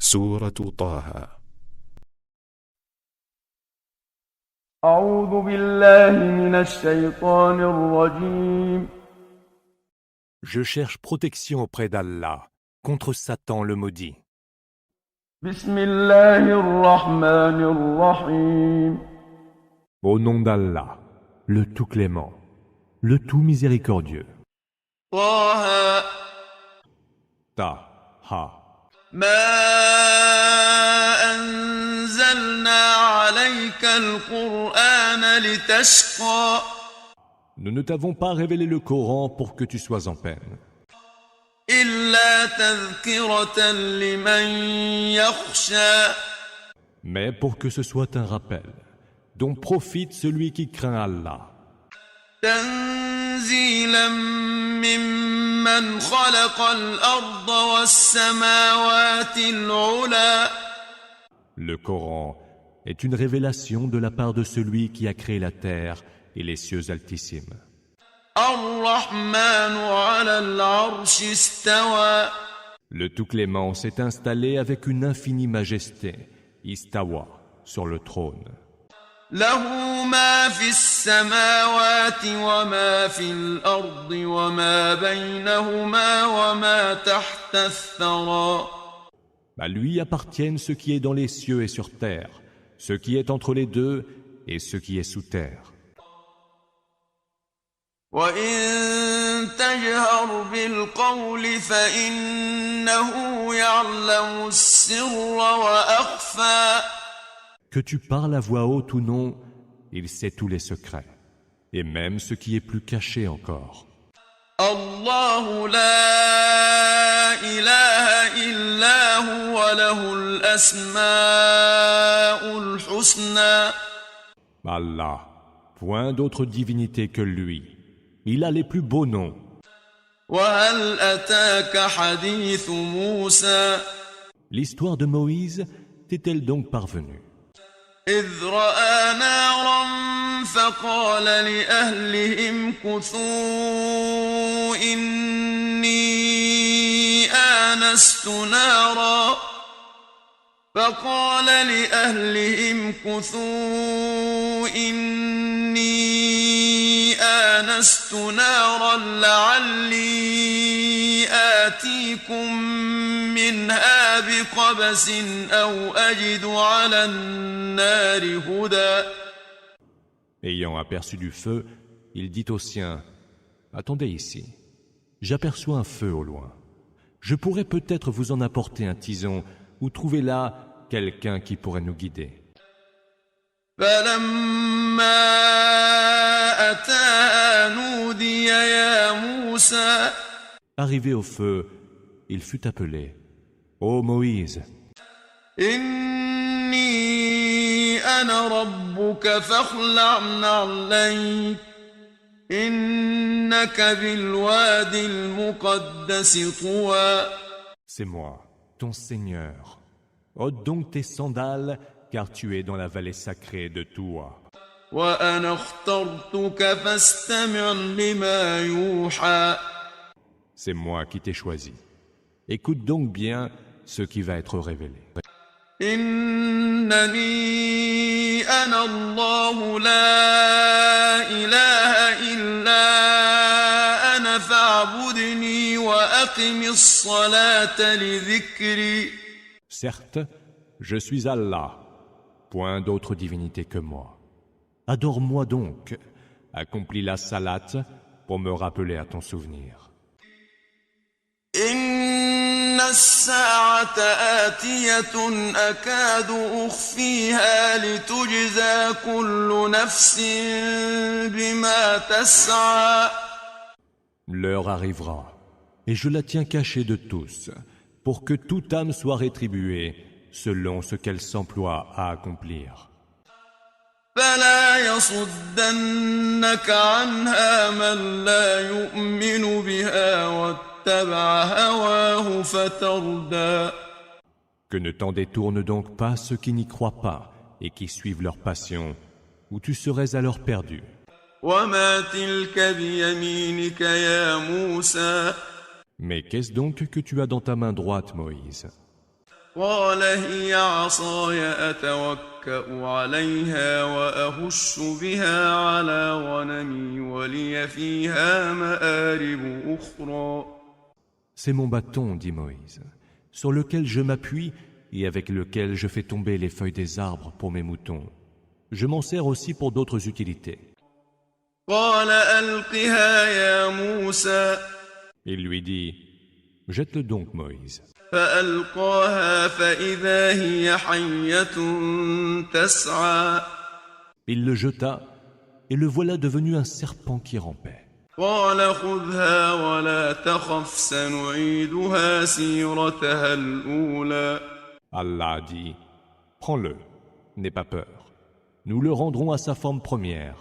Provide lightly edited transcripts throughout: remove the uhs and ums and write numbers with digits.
سورة طه. أعوذ بالله من الشيطان الرجيم. Je cherche protection auprès d'Allah contre Satan le maudit. بسم الله الرحمن الرحيم. Au nom d'Allah, le tout clément, le tout miséricordieux. طه Ta-ha. ما أنزلنا عليك القرآن لتشقى Nous ne t'avons pas révélé le Coran pour que tu sois en peine, إلا تذكرة لمن يخشى mais pour que ce soit un rappel dont profite celui qui craint Allah. تنزيلا ممن خلق الأرض والسماوات العلى Le Coran est une révélation de la part de celui qui a créé la terre et les cieux altissimes. الرحمن على العرش استوى Le tout clément s'est installé avec une infinie majesté, Istawa, sur le trône. له ما في السماوات وما في الأرض وما بينهما وما تحت الثرى À lui appartiennent ce qui est dans les cieux et sur terre, ce qui est entre les deux et ce qui est sous terre. وإن تجهر بالقول فإنه يعلم السر وأخفى Que tu parles à voix haute ou non, il sait tous les secrets, et même ce qui est plus caché encore. الله لا إله إلا هو له الأسماء الحسنى Allah, point d'autre divinité que lui. Il a les plus beaux noms. وهل أتاك حديث موسى L'histoire de Moïse t'est-elle donc parvenue? إذ رأى نارا فقال لأهلهم كثوا إني آنست نارا لعلي آتيكم منها بقبس أو أجد على النار هدى Ayant aperçu du feu, il dit aux siens, « Attendez ici, j'aperçois un feu au loin. Je pourrais peut-être vous en apporter un tison ou trouver là quelqu'un qui pourrait nous guider. » فلما أتاها نودي يا موسى Arrivé au feu, il fut appelé, « Ô Moïse, إني أنا ربك فاخلع نعليك إنك بالواد المقدس طوى c'est moi, ton Seigneur. Ôte donc tes sandales, car tu es dans la vallée sacrée de Toua. وأنا اخترتك فاستمع لما يوحى C'est moi qui t'ai choisi. Écoute donc bien ce qui va être révélé. إنني أنا الله لا إله إلا أنا فاعبدني وأقم الصلاة لذكري Certes, je suis Allah, point d'autre divinité que moi. Adore-moi donc, accomplis la salate pour me rappeler à ton souvenir. إن الساعة آتية أكاد أخفيها لتجزى كل نفس بما تسعى L'heure arrivera, et je la tiens cachée de tous, pour que toute âme soit rétribuée selon ce qu'elle s'emploie à accomplir. فلا يصدنك عنها من لا يؤمن بها واتبع هواه فتردى Que ne t'en détourne donc pas ceux qui n'y croient pas et qui suivent leur passion, ou tu serais alors perdu. وما تلك بيمينك يا موسى Mais qu'est-ce donc que tu as dans ta main droite, Moïse? قال هي عصاي أتوكأ عليها وأهش بها على غنمي ولي فيها مآرب أخرى. C'est mon bâton, dit Moïse, sur lequel je m'appuie et avec lequel je fais tomber les feuilles des arbres pour mes moutons. Je m'en sers aussi pour d'autres utilités. قال ألقها يا موسى. Il lui dit, jette-le donc, Moïse. فألقاها فإذا هي حية تسعى. Il le jeta, et le voilà devenu un serpent qui rampait. قال خذها ولا تخف سنعيدها سيرتها الأولى. Allah dit, prends-le, n'aie pas peur. Nous le rendrons à sa forme première.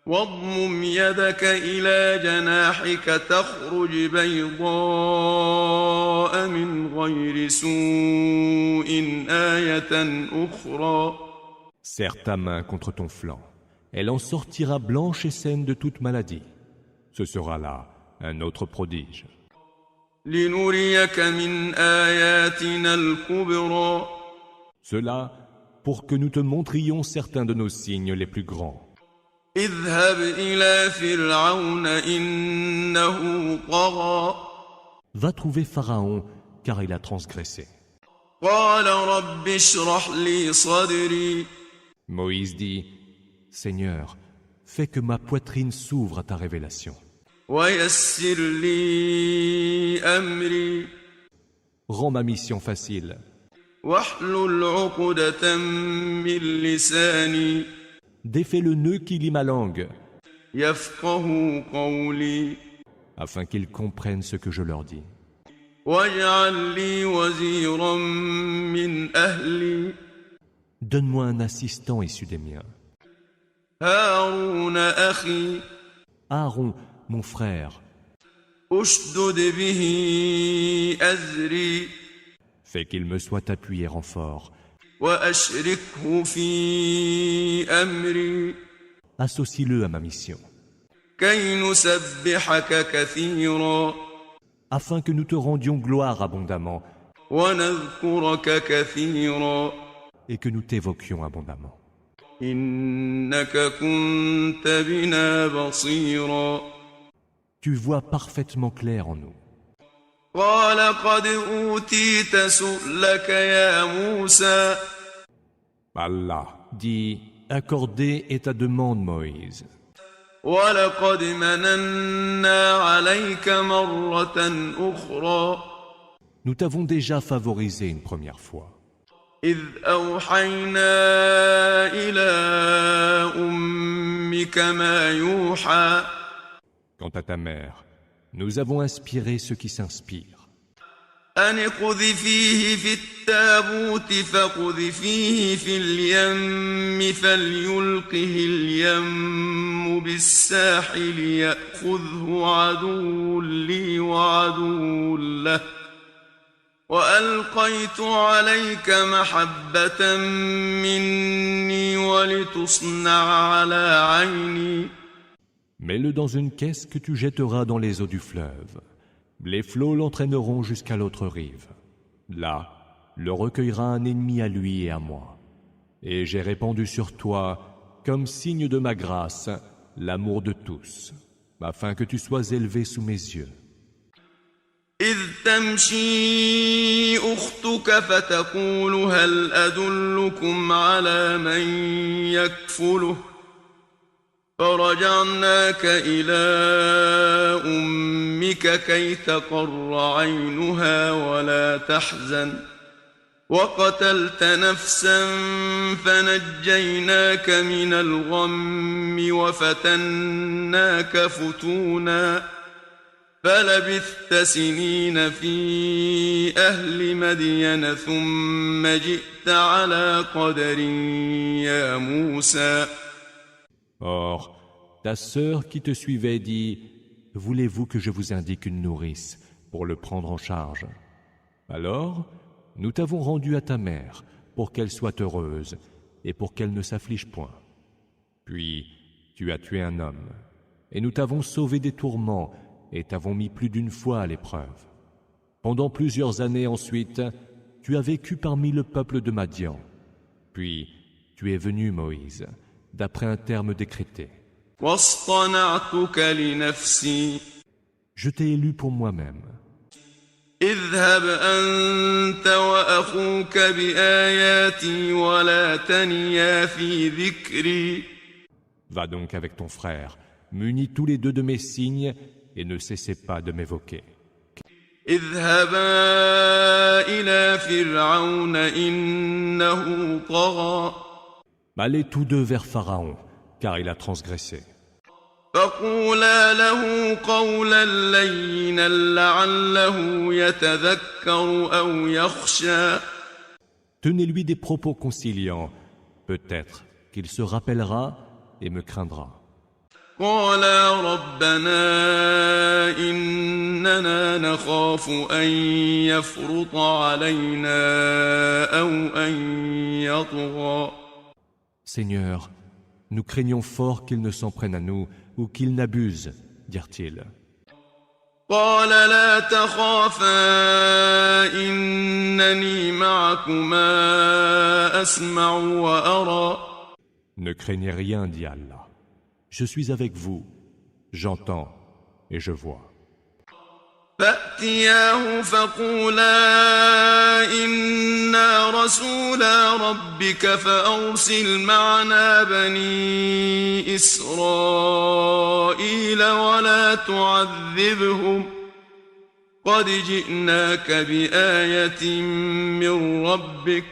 واضمم يدك إلى جناحك تخرج بيضاء من غير سوء آية أخرى. Serre ta main contre ton flanc. Elle en sortira blanche et saine de toute maladie. Ce sera là un autre prodige. لنريك من آياتنا الكبرى. Cela pour que nous te montrions certains de nos signes les plus grands. اذهب إلى فرعون إنه طغى. Va trouver Pharaon, car il a transgressé. قال رب اشرح لي صدري. Moïse dit, Seigneur, fais que ma poitrine s'ouvre à ta révélation. ويسر لي أمري. Rends ma mission facile. واحلل عقدة من لساني. Défais le nœud qui lie ma langue, يفقه قولي. afin qu'ils comprennent ce que je leur dis. واجعل لي وزيرا من أهلي. Donne-moi un assistant issu des miens. هارون أخي. Aaron, mon frère, أشدد به أزري. fais qu'il me soit appuyé renfort. وأشركه في أمري. Associe-le à ma mission, كي نسبحك كثيرا. afin que nous te rendions gloire abondamment ونذكرك كثيرا. et que nous t'évoquions abondamment. إنك كنت بنا بصيرا. Tu vois parfaitement clair en nous. قال قد أوتيت سؤلك يا موسى. Allah dit, accordée est ta demande, Moïse. ولقد مننا عليك مرة أخرى. Nous t'avons déjà favorisé une première fois. إذ أوحينا إلى أمك ما يوحى. Quant à ta mère, nous avons inspiré ceux qui s'inspirent. أن اقذفيه في التابوت فاقذفيه في اليم فليلقه اليم بالساحل يأخذه عدو لي وعدو له وألقيت عليك محبة مني ولتصنع على عيني. Mets-le dans une caisse que tu jetteras dans les eaux du fleuve. Les flots l'entraîneront jusqu'à l'autre rive. Là, le recueillera un ennemi à lui et à moi. Et j'ai répandu sur toi, comme signe de ma grâce, l'amour de tous, afin que tu sois élevé sous mes yeux. إذ تمشي أختك فتقول هل أدلكم على من يكفله فرجعناك إلى أمك كي تقر عينها ولا تحزن وقتلت نفسا فنجيناك من الغم وفتناك فتونا فلبثت سنين في أهل مدين ثم جئت على قدر يا موسى. Or, ta sœur qui te suivait dit, « Voulez-vous que je vous indique une nourrice pour le prendre en charge ?» Alors, nous t'avons rendu à ta mère pour qu'elle soit heureuse et pour qu'elle ne s'afflige point. Puis, tu as tué un homme, et nous t'avons sauvé des tourments et t'avons mis plus d'une fois à l'épreuve. Pendant plusieurs années ensuite, tu as vécu parmi le peuple de Madian. Puis, tu es venu, Moïse, d'après un terme décrété. واصطنعتك لنفسي Je t'ai élu pour moi-même. اذهب أنت وأخوك بآياتي ولا تنيا في ذكري Va donc avec ton frère, munis tous les deux de mes signes, et ne cessez pas de m'évoquer. اذهبا إلى فرعون إنه طغى Allez tous deux vers Pharaon, car il a transgressé. فقولا له قولا لينا لعله يتذكر أو يخشى Tenez-lui des propos conciliants, peut-être qu'il se rappellera et me craindra. قالا ربنا إننا نخاف أن يفرط علينا أو أن يطغى Seigneur, nous craignons fort qu'il ne s'en prenne à nous ou qu'il n'abuse, dirent-ils. قال لا تخافا إنني معكما أسمع وأرى Ne craignez rien, dit Allah. Je suis avec vous, j'entends et je vois. فأتياه فقولا إنا رسولا ربك فأرسل معنا بني إسرائيل ولا تعذبهم قد جئناك بآية من ربك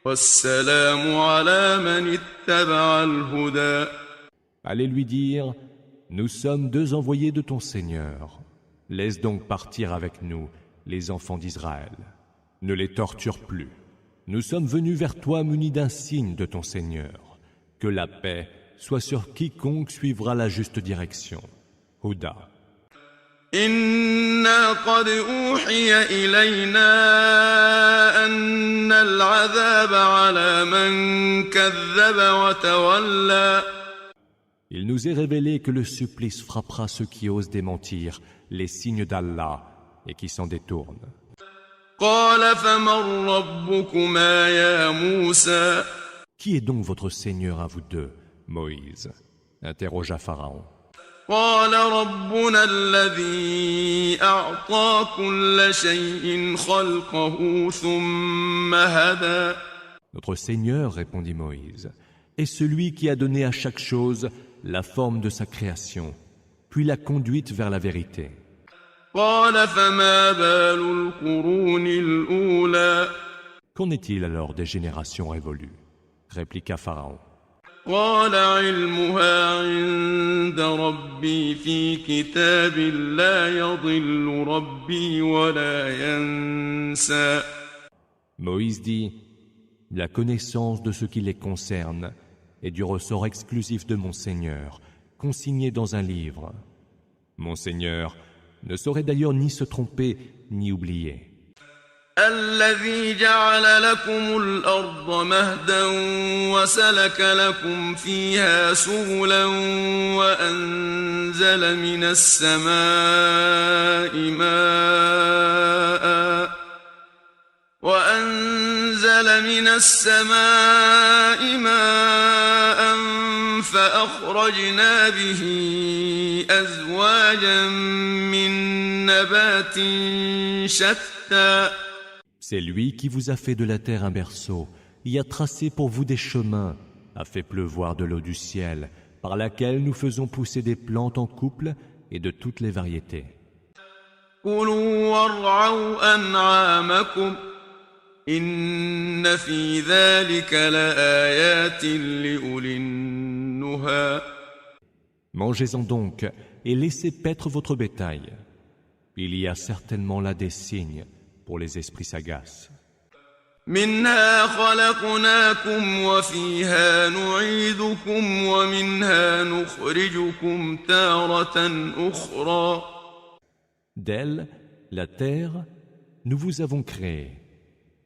والسلام على من اتبع الهدى Allez lui dire, nous sommes deux envoyés de ton Seigneur. Laisse donc partir avec nous les enfants d'Israël. Ne les torture plus. Nous sommes venus vers toi munis d'un signe de ton Seigneur. Que la paix soit sur quiconque suivra la juste direction. Huda. إنا قد أوحي إلينا أن العذاب على من كذب وتولى Il nous est révélé que le supplice frappera ceux qui osent démentir les signes d'Allah et qui s'en détournent. قال فمن ربكما يا موسى Qui est donc votre Seigneur à vous deux, Moïse? Interrogea Pharaon. قال ربنا الذي أعطى كل شيء خلقه ثم هدى Notre Seigneur, répondit Moïse, est celui qui a donné à chaque chose la forme de sa création, puis l'a conduite vers la vérité. قال فما بال القرون الأولى Qu'en est-il alors des générations révolues? Répliqua Pharaon. قال علمها عند ربي في كتاب لا يضل ربي ولا ينسى Moïse dit, la connaissance de ce qui les concerne est du ressort exclusif de mon Seigneur, consigné dans un livre. Mon Seigneur ne saurait d'ailleurs ni se tromper ni oublier. الذي جعل لكم الأرض مهدا وسلك لكم فيها سبلا وأنزل من السماء ماء فأخرجنا به أزواجا من نبات شتى C'est lui qui vous a fait de la terre un berceau, y a tracé pour vous des chemins, a fait pleuvoir de l'eau du ciel, par laquelle nous faisons pousser des plantes en couple et de toutes les variétés. كلوا وارعوا أنعامكم إن في ذلك لآيات لأولي النهى Mangez-en donc et laissez paître votre bétail. Il y a certainement là des signes pour les esprits sagaces. منها خلقناكم وفيها نعيدكم ومنها نخرجكم تارة أخرى D'elle, la terre, nous vous avons créé,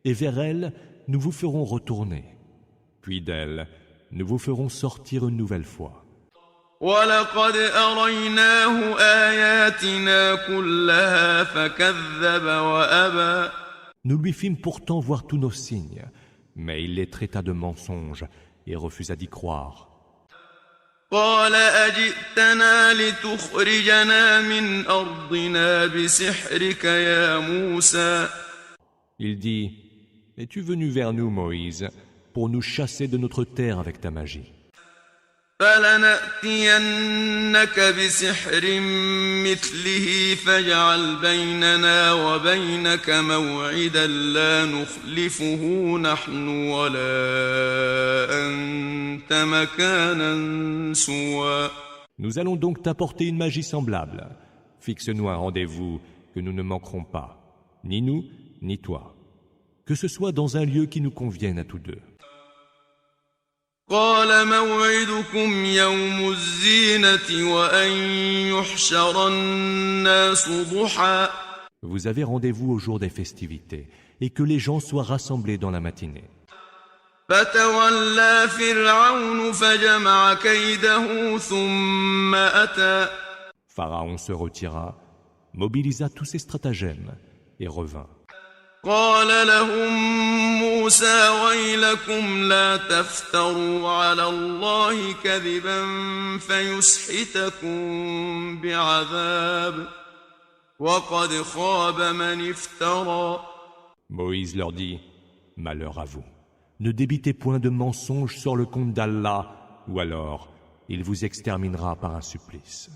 et vers elle, nous vous ferons retourner. Puis d'elle, nous vous ferons sortir une nouvelle fois. ولقد أريناه آياتنا كلها فكذب وأبى Nous lui fîmes pourtant voir tous nos signes, mais il les traita de mensonges et refusa d'y croire. قال أجئتنا لتخرجنا من أرضنا بسحرك يا موسى Il dit, « Es-tu venu vers nous, Moïse, pour nous chasser de notre terre avec ta magie? فلنأتينك بسحر مثله فاجعل بيننا وبينك موعدا لا نخلفه نحن ولا أنت مكانا سوى Nous allons donc t'apporter une magie semblable. Fixe-nous un rendez-vous que nous ne manquerons pas, ni nous, ni toi. Que ce soit dans un lieu qui nous convienne à tous deux. » قال موعدكم يوم الزينة وأن يحشر الناس ضحى Vous avez rendez-vous au jour des festivités, et que les gens soient rassemblés dans la matinée. فتولى فرعون فجمع كيده ثم أتى Pharaon se retira, mobilisa tous ses stratagèmes, et revint. قال لهم موسى ويلكم لا تفتروا على الله كذبا فيسحتكم بعذاب وقد خاب من افترى Moïse leur dit, « Malheur à vous, ne débitez point de mensonges sur le compte d'Allah, ou alors il vous exterminera par un supplice.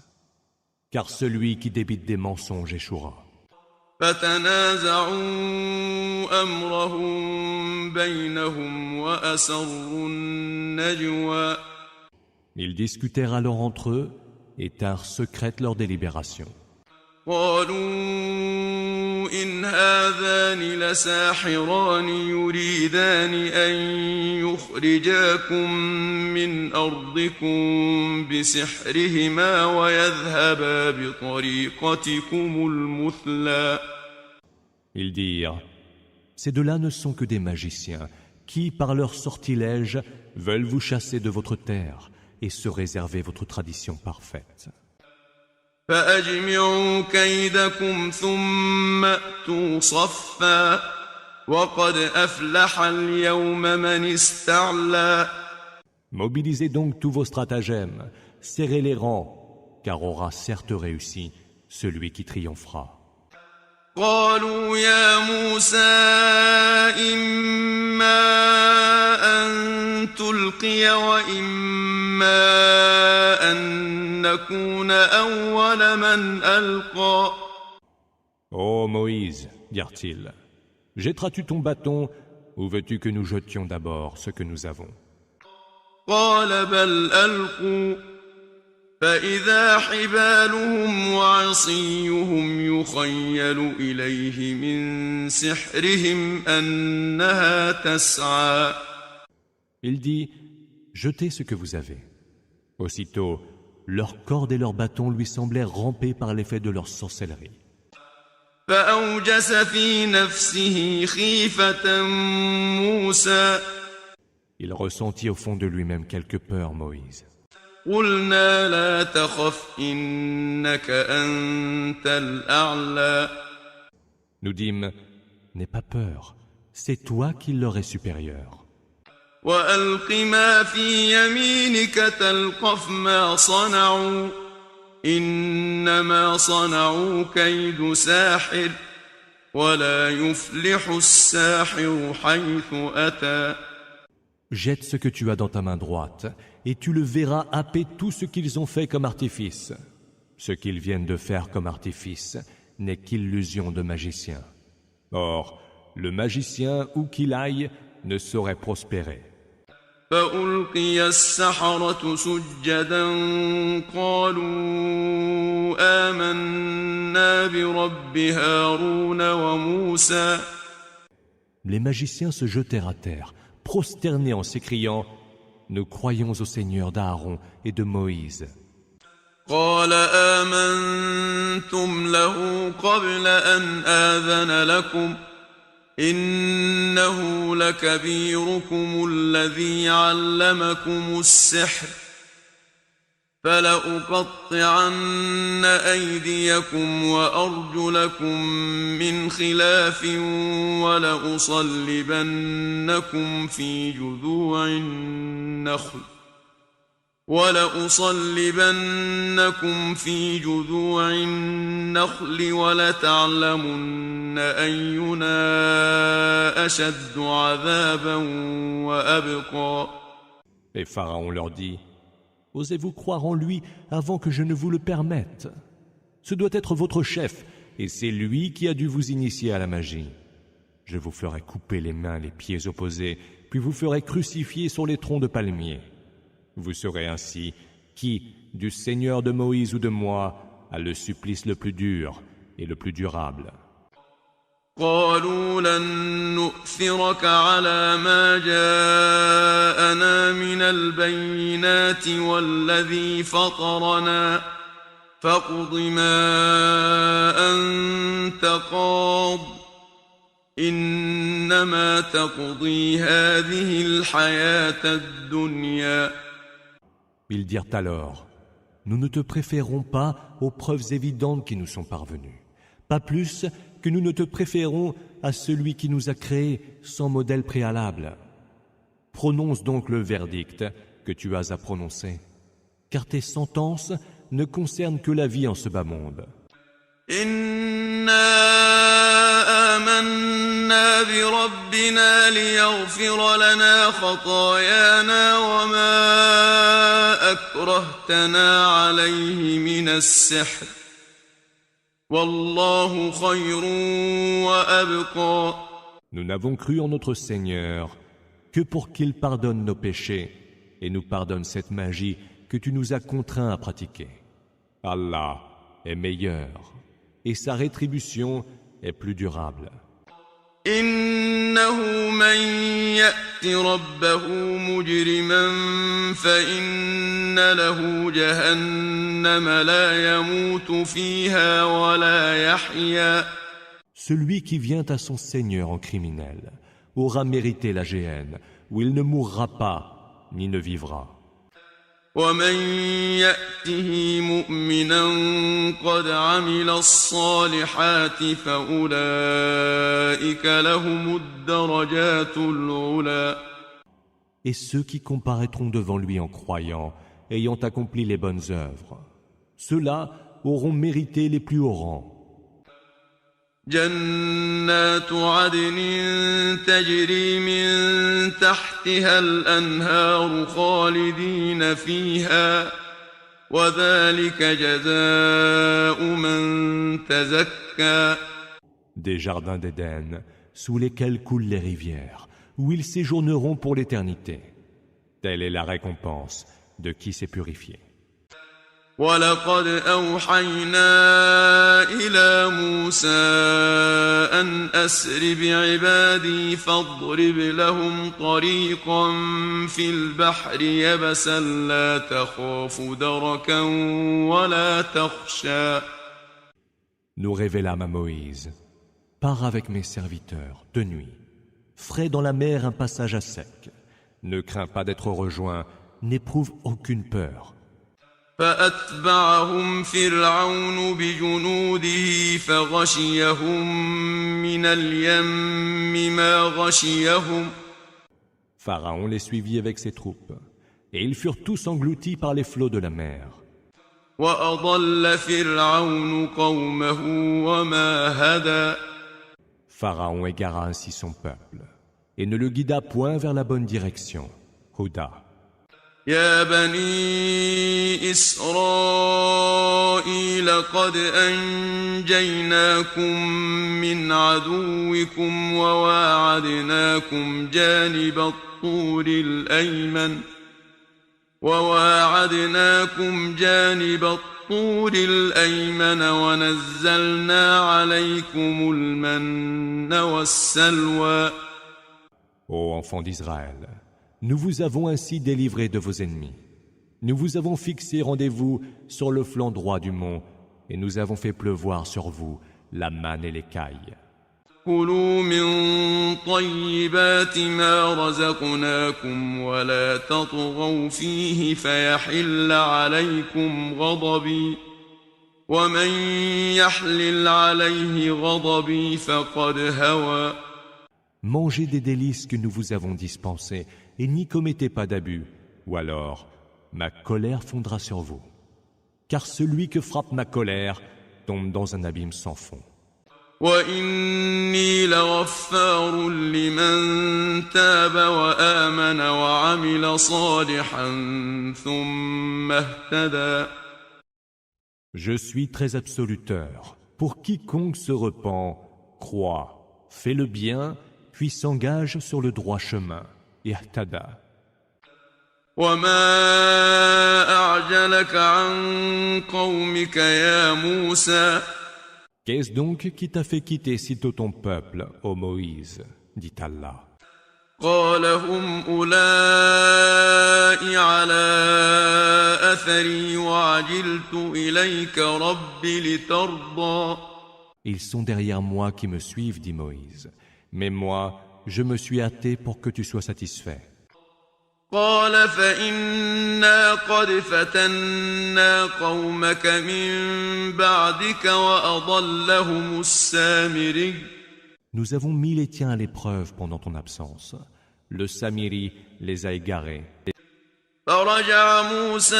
Car celui qui débite des mensonges échouera. » فتنازعوا أمرهم بينهم وأسروا النجوى Ils discutèrent alors entre eux et tinrent secrète leur délibération. قالوا إن هذان لساحران يريدان أن يخرجاكم من أرضكم بسحرهما ويذهبا بطريقتكم المثلى Ils dirent, « Ces deux-là ne sont que des magiciens qui, par leur sortilège, veulent vous chasser de votre terre et se réserver votre tradition parfaite. » فأجمعوا كيدكم ثم أتوا صفا وقد أفلح اليوم من استعلى Mobilisez donc tous vos stratagèmes, serrez les rangs, car aura certes réussi celui qui triomphera. قالوا يا موسى إما أن تلقي وإما أن نكون أول من ألقى Ô Moïse, dirent-ils, jetteras-tu ton bâton ou veux-tu que nous jetions d'abord ce que nous avons? قال بل ألقوا فإذا حبالهم وعصيهم يخيل إليه من سحرهم أنها تسعى Il dit, jetez ce que vous avez. Aussitôt, leurs cordes et leurs bâtons lui semblèrent ramper par l'effet de leur sorcellerie. فأوجس في نفسه خيفة موسى Il ressentit au fond de lui-même quelque peur, Moïse. قلنا لا تخف إنك أنت الأعلى Nous dîmes, n'aie pas peur, c'est toi qui leur es supérieur. وألق ما في يمينك تلقف ما صنعوا إنما صنعوا كيد ساحر ولا يفلح الساحر حيث أتى Jette ce que tu as dans ta main droite, et tu le verras happer tout ce qu'ils ont fait comme artifice. Ce qu'ils viennent de faire comme artifice n'est qu'illusion de magicien. Or, le magicien, où qu'il aille, ne saurait prospérer. فألقي السحرة سجدا قالوا آمنا برب هارون وموسى Les magiciens se jetèrent à terre, prosternés en s'écriant « Nous croyons au Seigneur d'Aaron et de Moïse. » قال آمنتم له قبل أن آذن لكم إنه لكبيركم الذي علمكم السحر فلأقطعن أيديكم وأرجلكم من خلاف ولأصلبنكم في جذوع النخل ولتعلمن أينا أشد عذابا وأبقى. Et Pharaon leur dit, « Osez-vous croire en lui avant que je ne vous le permette? Ce doit être votre chef, et c'est lui qui a dû vous initier à la magie. Je vous ferai couper les mains et les pieds opposés, puis vous ferai crucifier sur les troncs de palmiers. Vous saurez ainsi qui, du Seigneur de Moïse ou de moi, a le supplice le plus dur et le plus durable. » قالوا لن نؤثرك على ما جاءنا من البينات والذي فطرنا فاقض ما أنت قاض إنما تقضي هذه الحياة الدنيا. Ils dirent alors, « Nous ne te préférons pas aux preuves évidentes qui nous sont parvenues, pas plus que nous ne te préférons à celui qui nous a créés sans modèle préalable. Prononce donc le verdict que tu as à prononcer, car tes sentences ne concernent que la vie en ce bas monde. » إنا آمنا بربنا ليغفر لنا خطايانا وما أكرهتنا عليه من السحر والله خير وأبقى. Nous n'avons cru en notre Seigneur que pour qu'il pardonne nos péchés et nous pardonne cette magie que tu nous as contraints à pratiquer. Allah est meilleur et sa rétribution est plus durable. إنه من يأت ربه مجرما فإن له جهنم لا يموت فيها ولا يحيا. Celui qui vient à son Seigneur en criminel aura mérité la géhenne, où il ne mourra pas ni ne vivra. ومن يأته مؤمنا قد عمل الصالحات فأولئك لهم الدرجات العلى. Et ceux qui comparaîtront devant lui en croyant, ayant accompli les bonnes œuvres, ceux-là auront mérité les plus hauts rangs. جنات عدن تجري من تحتها الأنهار خالدين فيها وذلك جزاء من تزكى. Des jardins d'Éden, sous lesquels coulent les rivières, où ils séjourneront pour l'éternité. Telle est la récompense de qui s'est purifié. ولقد أوحينا إلى موسى أن أسر بعبادي فاضرب لهم طريقا في البحر يبسا لا تخاف دركا ولا تخشى. Nous révélâmes à Moïse, « Pars avec mes serviteurs, de nuit, ferai dans la mer un passage à sec. Ne crains pas d'être rejoint, n'éprouve aucune peur. » فأتبعهم فرعون بجنوده فغشيهم من اليم ما غشيهم. Pharaon les suivit avec ses troupes, et ils furent tous engloutis par les flots de la mer. وأضل فرعون قومه وما هدى. Pharaon égara ainsi son peuple, et ne le guida point vers la bonne direction, Huda. يا بني إسرائيل قد أنجيناكم من عدوكم وواعدناكم جانب الطور الأيمن ونزلنا عليكم المن والسلوى. Ô enfants d'Israël, nous vous avons ainsi délivrés de vos ennemis. Nous vous avons fixé rendez-vous sur le flanc droit du mont et nous avons fait pleuvoir sur vous la manne et l'écaille. كلوا من طيبات ما رزقناكم ولا تطغوا فيه فيحل عليكم غضبي ومن يحلل عليه غضبي فقد هوى. Mangez des délices que nous vous avons dispensés et n'y commettez pas d'abus, ou alors ma colère fondra sur vous. Car celui que frappe ma colère tombe dans un abîme sans fond. وإني لغفار لمن تاب وآمن وعمل صالحا ثم اهتدى. Je suis très absoluteur. Pour quiconque se repent, croit, fait le bien, puis s'engage sur le droit chemin. Ihtada. وما أعجلك عن قومك يا موسى. Qu'est-ce donc qui t'a fait quitter sitôt ton peuple, ô Moïse, dit Allah. قال هم أولئك على أثري وعجلت إليك رب لترضى. Ils sont derrière moi qui me suivent, dit Moïse. Mais moi, je me suis hâté pour que tu sois satisfait. قال فإنا قد فتنا قومك من بعدك وأضلهم السامري. Nous avons mis les tiens à l'épreuve pendant ton absence. Le Samiri les a égarés. فرجع موسى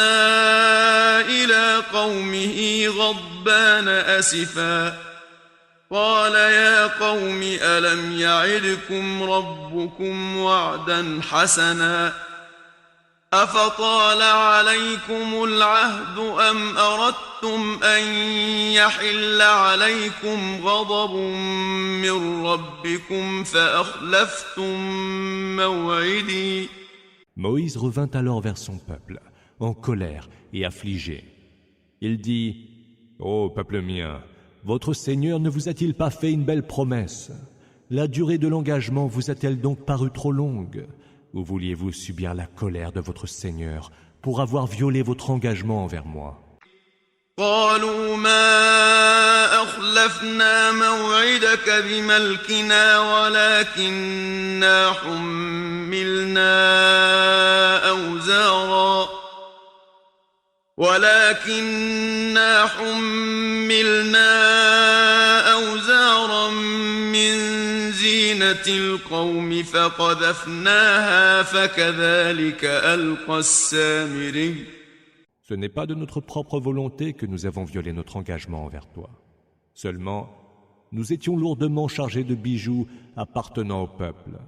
إلى قومه غضبان أسفا قال يا قوم ألم يعدكم ربكم وعدا حسنا أفطال عليكم العهد أم أردتم أن يحل عليكم غضب من ربكم فأخلفتم موعدي. Moïse revint alors vers son peuple, en colère et affligé. Il dit, « Ô peuple mien, votre Seigneur ne vous a-t-il pas fait une belle promesse? La durée de l'engagement vous a-t-elle donc paru trop longue? Ou vouliez-vous subir la colère de votre Seigneur pour avoir violé votre engagement envers moi ?» قالوا ما أخلفنا موعدك بملكنا ولكننا حملنا أوزارا من زينة القوم فقذفناها فكذلك ألقى السامري. Ce n'est pas de notre propre volonté que nous avons violé notre engagement envers toi. Seulement, nous étions lourdement chargés de bijoux appartenant au peuple.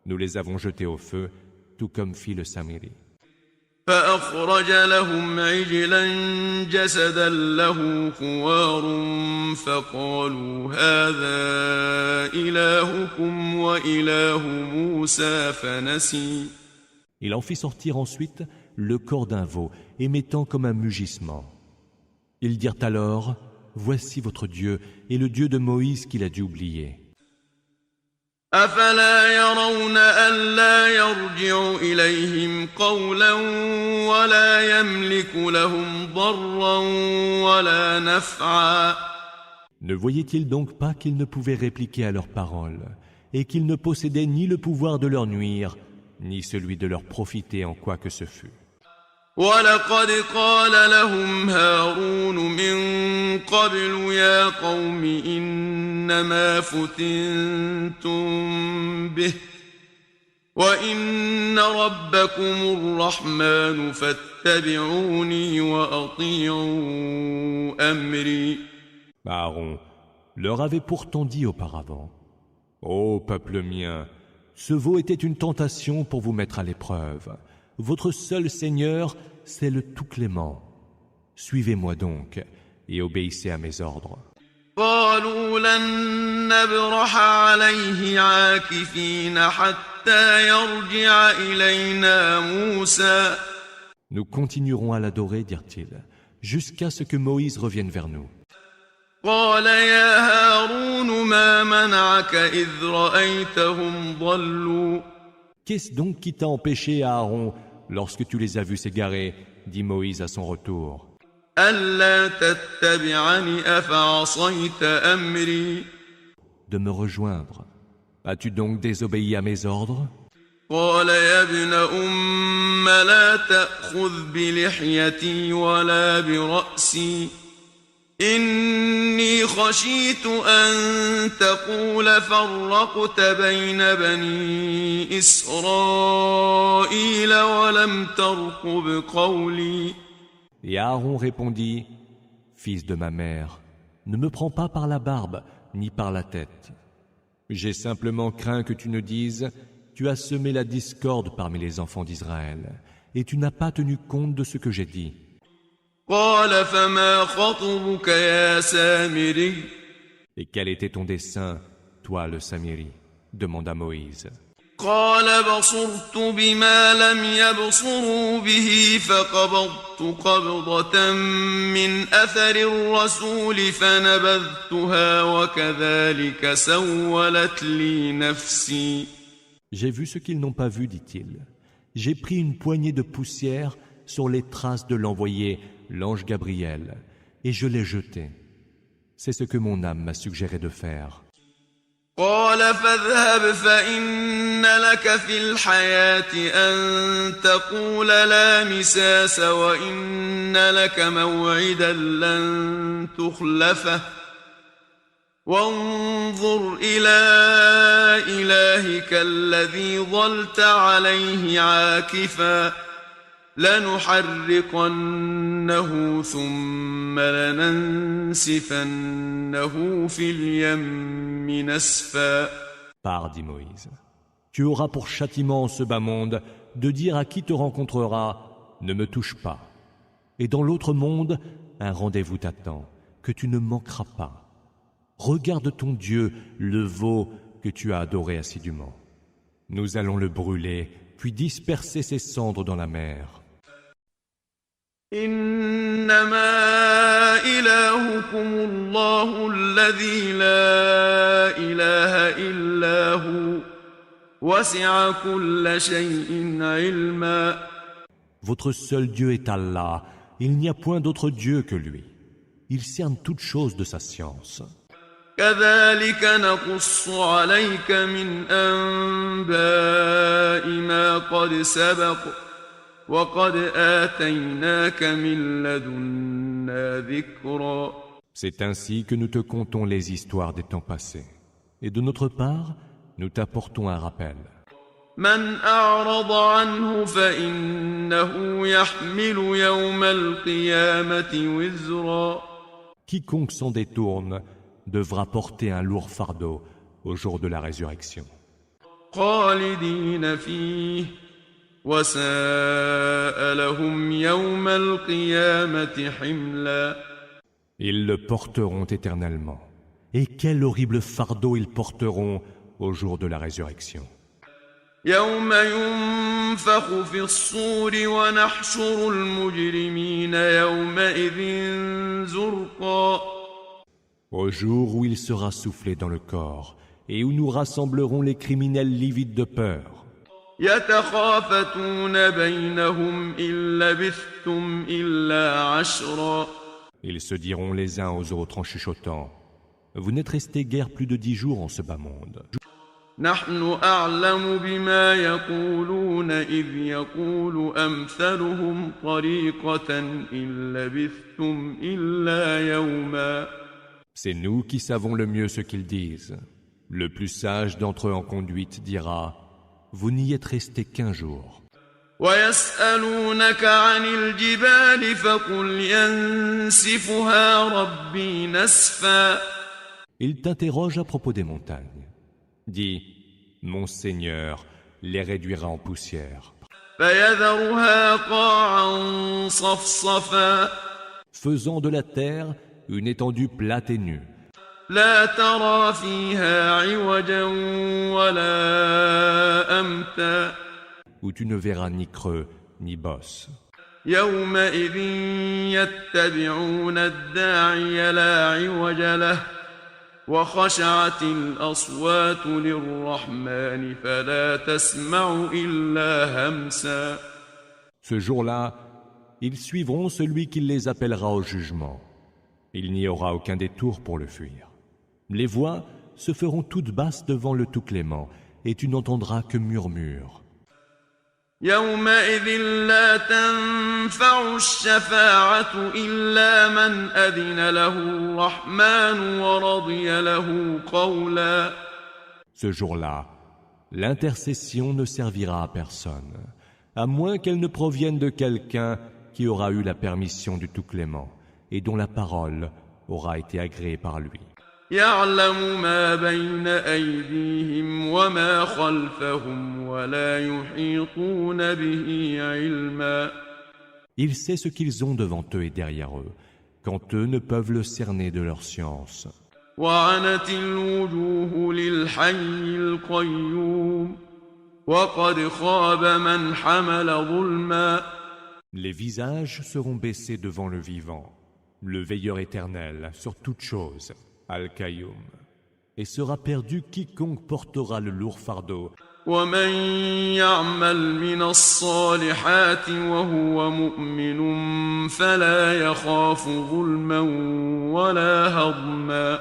Nous les avons jetés au feu, tout comme fit le Samiri. فأخرج لهم عجلا جسدا له خوار فقالوا هذا إلهكم وإله موسى فنسي. Il en fit sortir ensuite le corps d'un veau, émettant comme un mugissement. Ils dirent alors, « Voici votre Dieu et le Dieu de Moïse qu'il a dû oublier. » أفلا يرون ألا يرجع إليهم قولا ولا يملك لهم ضرا ولا نفعا. Ne voyaient-ils donc pas qu'ils ne pouvaient répliquer à leurs paroles et qu'ils ne possédaient ni le pouvoir de leur nuire, ni celui de leur profiter en quoi que ce fût? ولقد قال لهم هارون من قبل يا قوم إنما فتنتم به وإن ربكم الرحمن فاتبعوني وأطيعوا أمري. Aaron leur avait pourtant dit auparavant, « Ô peuple mien, ce veau était une tentation pour vous mettre à l'épreuve. Votre seul Seigneur, c'est le Tout-Clément. Suivez-moi donc et obéissez à mes ordres. » قالوا لن نبرح عليه عاكفين حتى يرجع إلينا موسى. Nous continuerons à l'adorer, dirent-ils, jusqu'à ce que Moïse revienne vers nous. قال يا هارون ما منعك إذ رأيتهم ضلوا. Qu'est-ce donc qui t'a empêché, Aaron, lorsque tu les as vus s'égarer, dit Moïse à son retour, ألا تتبعني أفعصيت أمري. de me rejoindre. As-tu donc désobéi à mes ordres? قال يا ابن أم لا تأخذ بلحيتي ولا برأسي إني خشيت أن تقول فرقت بين بني إسرائيل ولم ترقب قولي. Et Aaron répondit, Fils de ma mère, ne me prends pas par la barbe ni par la tête. J'ai simplement craint que tu ne dises, tu as semé la discorde parmi les enfants d'Israël, et tu n'as pas tenu compte de ce que j'ai dit. قال فما خطبك يا سامري. Et quel était ton dessein, toi le Samiri? Demanda Moïse. قال بصرت بما لم يبصروا به فقبضت قبضة من أثر الرسول فنبذتها وكذلك سولت لي نفسي. J'ai vu ce qu'ils n'ont pas vu, dit-il. J'ai pris une poignée de poussière sur les traces de l'envoyé, l'ange Gabriel, et je l'ai jeté. C'est ce que mon âme m'a suggéré de faire. قال فاذهب فإن لك في الحياة أن تقول لا مساس وإن لك موعدا لن تخلفه وانظر إلى إلهك الذي ظلت عليه عاكفا لنحرقنه ثم لننسفنه في اليم نسفا. Pars, dit Moïse. Tu auras pour châtiment en ce bas monde de dire à qui te rencontrera, ne me touche pas. Et dans l'autre monde, un rendez-vous t'attend, que tu ne manqueras pas. Regarde ton Dieu, le veau que tu as adoré assidûment. Nous allons le brûler, puis disperser ses cendres dans la mer. إنما إلهكم الله الذي لا إله إلا هو وسع كل شيء علما. Votre seul Dieu est Allah, il n'y a point d'autre Dieu que lui. Il cerne toutes choses de sa science. كذلك نقص عليك من أنباء ما قد سبق وقد آتيناك من لدنا ذكرا. C'est ainsi que nous te contons les histoires des temps passés. Et de notre part, nous t'apportons un rappel. من أعرض عنه فإنه يحمل يوم القيامة وزرا. Quiconque s'en détourne devra porter un lourd fardeau au jour de la résurrection. خالدين فيه وساء لهم يوم القيامة حملا. Ils le porteront éternellement. Et quel horrible fardeau ils porteront au jour de la résurrection. يوم ينفخ في الصور ونحشر المجرمين يومئذ زرقا. Au jour où il sera soufflé dans le corps et où nous rassemblerons les criminels livides de peur. يتخافتون بينهم إن لبثتم إلا عشرا. Ils se diront les uns aux autres en chuchotant, vous n'êtes restés guère plus de 10 jours en ce bas monde. نحن أعلم بما يقولون إذ يقول أمثلهم طريقة إن لبثتم إلا يوما. C'est nous qui savons le mieux ce qu'ils disent. Le plus sage d'entre eux en conduite dira, vous n'y êtes restés qu'1 jour. ويسألونك عن الجبال فقل ينسفها ربي نسفا. Ils t'interrogent à propos des montagnes. Dis, mon Seigneur les réduira en poussière. فيذرها قاعا صفصفا. Faisant de la terre une étendue plate et nue. لا ترى فيها عوجا ولا أمتا. Où tu ne verras ni creux ni bosses. يومئذ يتبعون الداعي لا عوج له وخشعت الأصوات للرحمن فلا تسمع إلا همسا. Ce jour-là, ils suivront celui qui les appellera au jugement. Il n'y aura aucun détour pour le fuir. Les voix se feront toutes basses devant le Tout-Clément, et tu n'entendras que murmures. يومئذ لا تنفع الشفاعة إلا من أذن له الرحمن ورضي له قولا. Ce jour-là, l'intercession ne servira à personne, à moins qu'elle ne provienne de quelqu'un qui aura eu la permission du Tout-Clément et dont la parole aura été agréée par lui. يعلم ما بين أيديهم وما خلفهم ولا يحيطون به علما. Il sait ce qu'ils ont devant eux et derrière eux, quand eux ne peuvent le cerner de leur science. وعنت الوجوه للحي القيوم وقد خاب من حمل ظلما. Les visages seront baissés devant le vivant, le veilleur éternel sur toute chose, Al-Qayyum, et sera perdu quiconque portera le lourd fardeau. ومن يعمل من الصالحات وهو مؤمن فلا يخاف ظلما ولا هضما.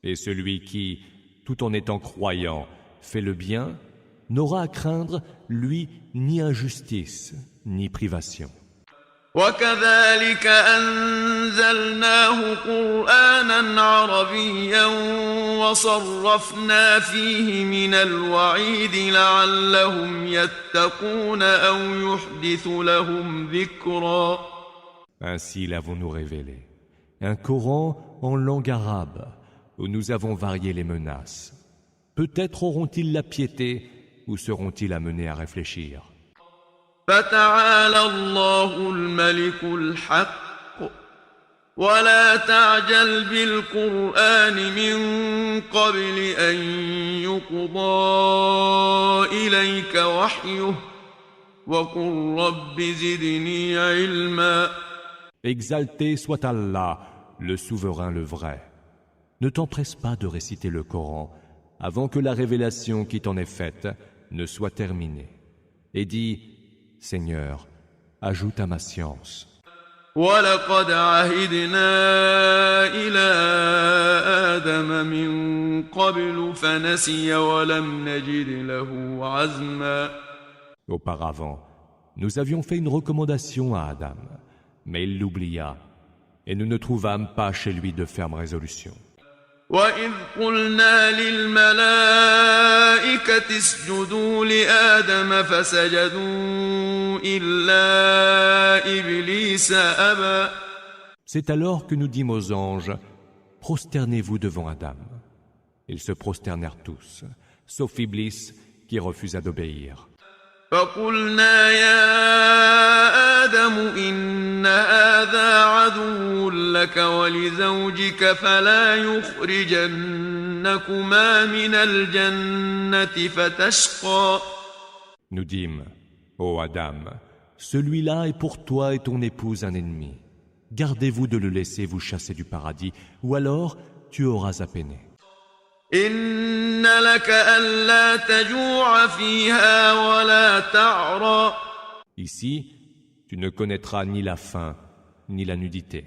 Et celui qui, tout en étant croyant, fait le bien, n'aura à craindre, lui, ni injustice, ni privation. وكذلك أنزلناه قرآنا عربيا وصرفنا فيه من الوعيد لعلهم يتقون أو يحدث لهم ذكرا. Ainsi l'avons-nous révélé. Un Coran en langue arabe, où nous avons varié les menaces. Peut-être auront-ils la piété, ou seront-ils amenés à réfléchir. فتعالى الله الملك الحق ولا تعجل بالقرآن من قبل أن يقضى إليك وحيه وقل رب زدني علما. Exalté soit Allah, le souverain, le vrai. Ne t'empresse pas de réciter le Coran avant que la révélation qui t'en est faite ne soit terminée. Et dis, Seigneur, ajoute à ma science. وَلَقَدْ عَهِدْنَا إِلَىٰ آدَمَ مِن قَبْلُ فَنَسِيَ وَلَمْ نَجِدْ لَهُ عَزْمًا. Auparavant, nous avions fait une recommandation à Adam, mais il l'oublia, et nous ne trouvâmes pas chez lui de ferme résolution. وَإِذْ قُلْنَا لِلْمَلَائِكَةِ اسْجُدُوا لِآدَمَ فَسَجَدُوا إِلَّا إِبْلِيسَ أَبَى. C'est alors que nous dîmes aux anges, prosternez-vous devant Adam. Ils se prosternèrent tous, sauf Iblis qui refusa d'obéir. فقلنا يا آدم إن هذا عدو لك ولزوجك فلا يخرجنكما من الجنة فتشقى. Nous dîmes, ô Adam, celui-là est pour toi et ton épouse un ennemi. Gardez-vous de le laisser vous chasser du paradis, ou alors tu auras à peiner. إن لك ألا تجوع فيها ولا تعرى. Ici, tu ne connaîtras ni la faim, ni la nudité.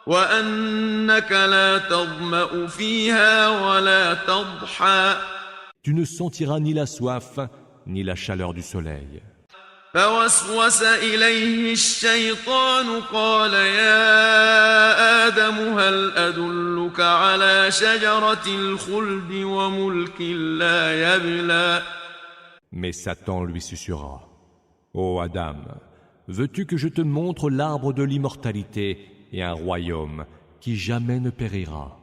وأنك لا تظمأ فيها ولا تضحى. Tu ne sentiras ni la soif, ni la chaleur du soleil. فوسوس إليه الشيطان قال يا آدم هل أدلك على شجرة الخلد وملك لا يبلى. Mais Satan lui susurra, ô Adam, veux-tu que je te montre l'arbre de l'immortalité et un royaume qui jamais ne périra?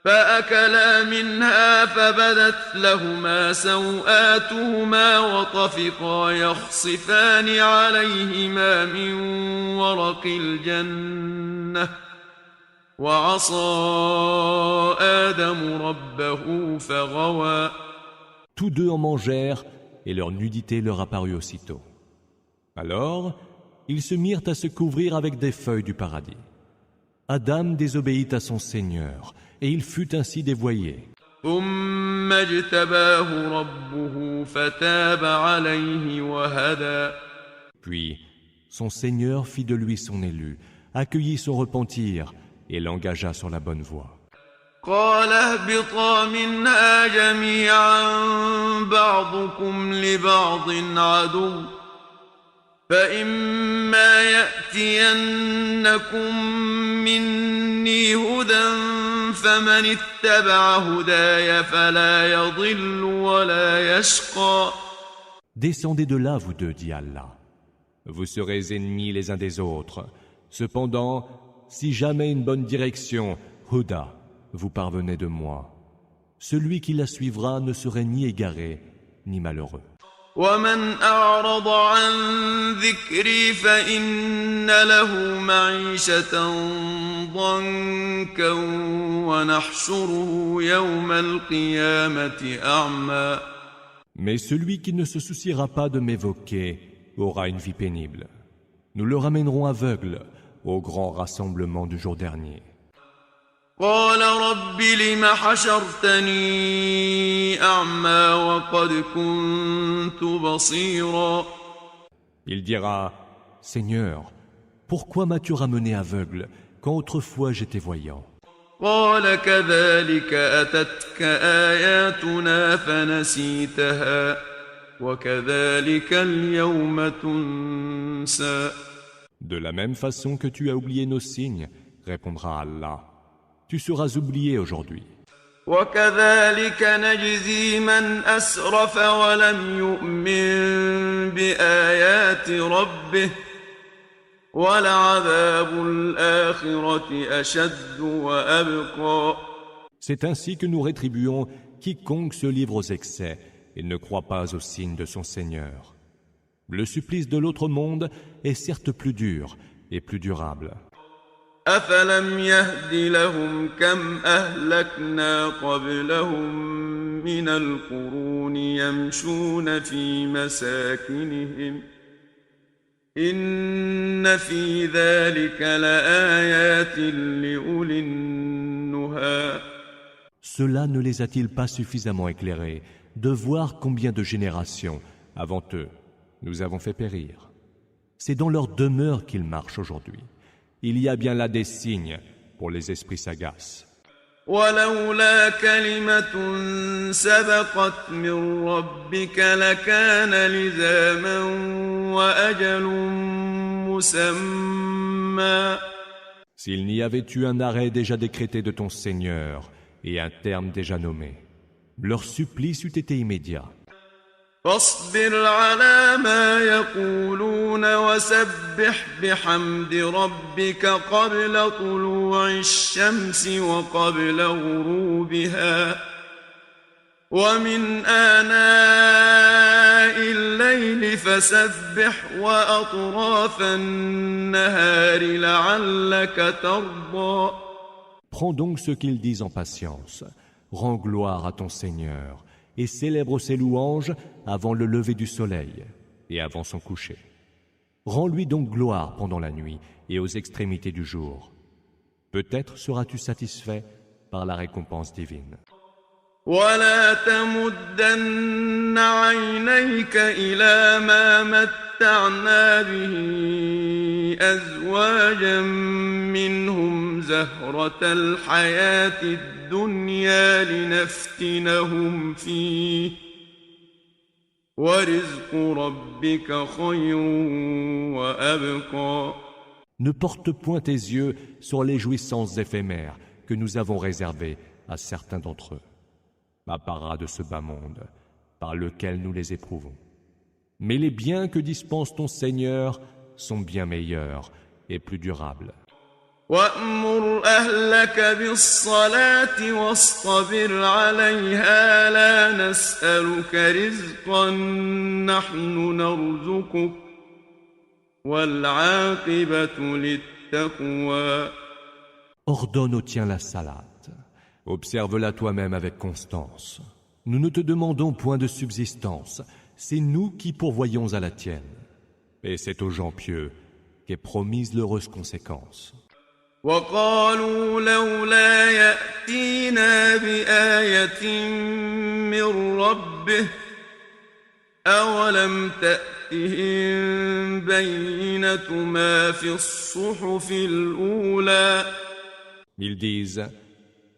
فأكلا منها فبدت لهما سوآتهما وطفقا يخصفان عليهما من ورق الجنة وعصى آدم ربه فغوى. Tous deux en mangèrent et leur nudité leur apparut aussitôt. Alors, ils se mirent à se couvrir avec des feuilles du paradis. Adam désobéit à son Seigneur, et il fut ainsi dévoyé. ثم اجتباه ربه فتاب عليه وهدى. Puis, son Seigneur fit de lui son élu, accueillit son repentir et l'engagea sur la bonne voie. قال اهبطا منها جميعا بعضكم لبعض عدو فإما يأتينكم مني هدى فمن اتبع هداي فلا يضل ولا يشقى. Descendez de là, vous deux, dit Allah. Vous serez ennemis les uns des autres. Cependant, si jamais une bonne direction, Huda, vous parvenez de moi, celui qui la suivra ne serait ni égaré, ni malheureux. ومن أعرض عن ذكري فإن له معيشة ضنكا ونحشره يوم القيامة أعمى. Mais celui qui ne se souciera pas de m'évoquer aura une vie pénible. Nous le ramènerons aveugle au grand rassemblement du jour dernier. قال رب لم حشرتني أعمى وقد كنت بصيرا. Il dira, Seigneur, pourquoi m'as-tu ramené aveugle quand autrefois j'étais voyant? قال كذلك أتتك آياتنا فنسيتها وكذلك اليوم تنسى. De la même façon que tu as oublié nos signes, répondra Allah, tu seras oublié aujourd'hui. وكذلك نجزي من أسرف ولم يؤمن بآيات ربه ولعذاب الآخرة أشد وأبقى. C'est ainsi que nous rétribuons quiconque se livre aux excès et ne croit pas aux signes de son Seigneur. Le supplice de l'autre monde est certes plus dur et plus durable. أفلم يهد لهم كم أهلكنا قبلهم من القرون يمشون في مساكنهم إن في ذلك لآيات لأولي النهى. Cela ne les a-t-il pas suffisamment éclairés de voir combien de générations, avant eux, nous avons fait périr? C'est dans leur demeure qu'ils marchent aujourd'hui. Il y a bien là des signes pour les esprits sagaces. ولولا كلمة سبقت من ربك لكان لزاما وأجل مسمى. S'il n'y avait eu un arrêt déjà décrété de ton Seigneur et un terme déjà nommé, leur supplice eût été immédiat. فاصبر على ما يقولون وسبح بحمد ربك قبل طلوع الشمس وقبل غروبها ومن آناء الليل فسبح وأطراف النهار لعلك ترضى. Prends donc ce qu'ils disent en patience, rends gloire à ton Seigneur et célèbre ses louanges avant le lever du soleil et avant son coucher. Rends-lui donc gloire pendant la nuit et aux extrémités du jour. Peut-être seras-tu satisfait par la récompense divine. ولا تمدن عينيك إلى ما متعنا به أزواجا منهم زهرة الحياة الدنيا لنفتنهم فيه ورزق ربك خير وأبقى. Ne porte point tes yeux sur les jouissances éphémères que nous avons réservées à certains d'entre eux. Apparat de ce bas monde, par lequel nous les éprouvons. Mais les biens que dispense ton Seigneur sont bien meilleurs et plus durables. وَأْمُرْ أَهْلَكَ بِالصَّلَاةِ وَاصْطَبِرْ عَلَيْهَا لَا نَسْأَلُكَ رِزْقًا نَحْنُ نَرْزُقُكَ وَالْعَاقِبَةُ لِلتَّقْوَى. Ordonne au tien la salate. Observe-la toi-même avec constance. Nous ne te demandons point de subsistance, c'est nous qui pourvoyons à la tienne. Et c'est aux gens pieux qu'est promise l'heureuse conséquence. وقالوا لولا يأتينا بآية من ربه أولم تأتهم بينة ما في الصحف الأولى. Ils disent,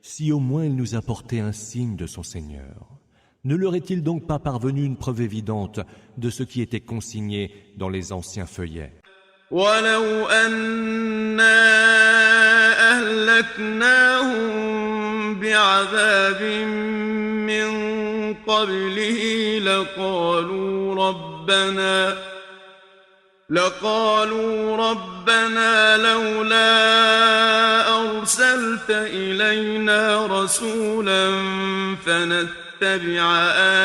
Si au moins il nous apportait un signe de son Seigneur. Ne leur est-il donc pas parvenu une preuve évidente de ce qui était consigné dans les anciens feuillets? ولو أنا أهلكناهم بعذاب من قبله لقالوا ربنا لولا أرسلت إلينا رسولا فنتبع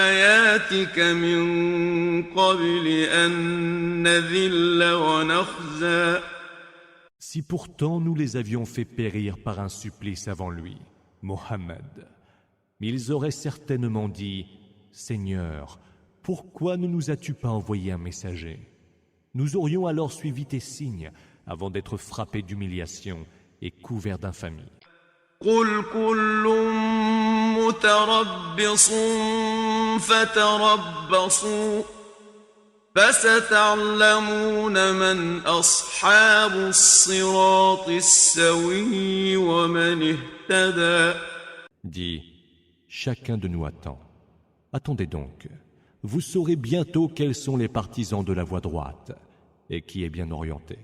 آياتك من قبل أن نذل ونخزى. Si pourtant nous les avions fait périr par un supplice avant lui, Mohammed, ils auraient certainement dit, Seigneur, pourquoi ne nous as-tu pas envoyé un messager? Nous aurions alors suivi tes signes avant d'être frappés d'humiliation et couverts d'infamie. قل كل متربص فتربصوا فستعلمون من أصحاب الصراط السوي ومن اهتدى. Dis, chacun de nous attend. Attendez donc. Vous saurez bientôt quels sont les partisans de la voie droite et qui est bien orienté.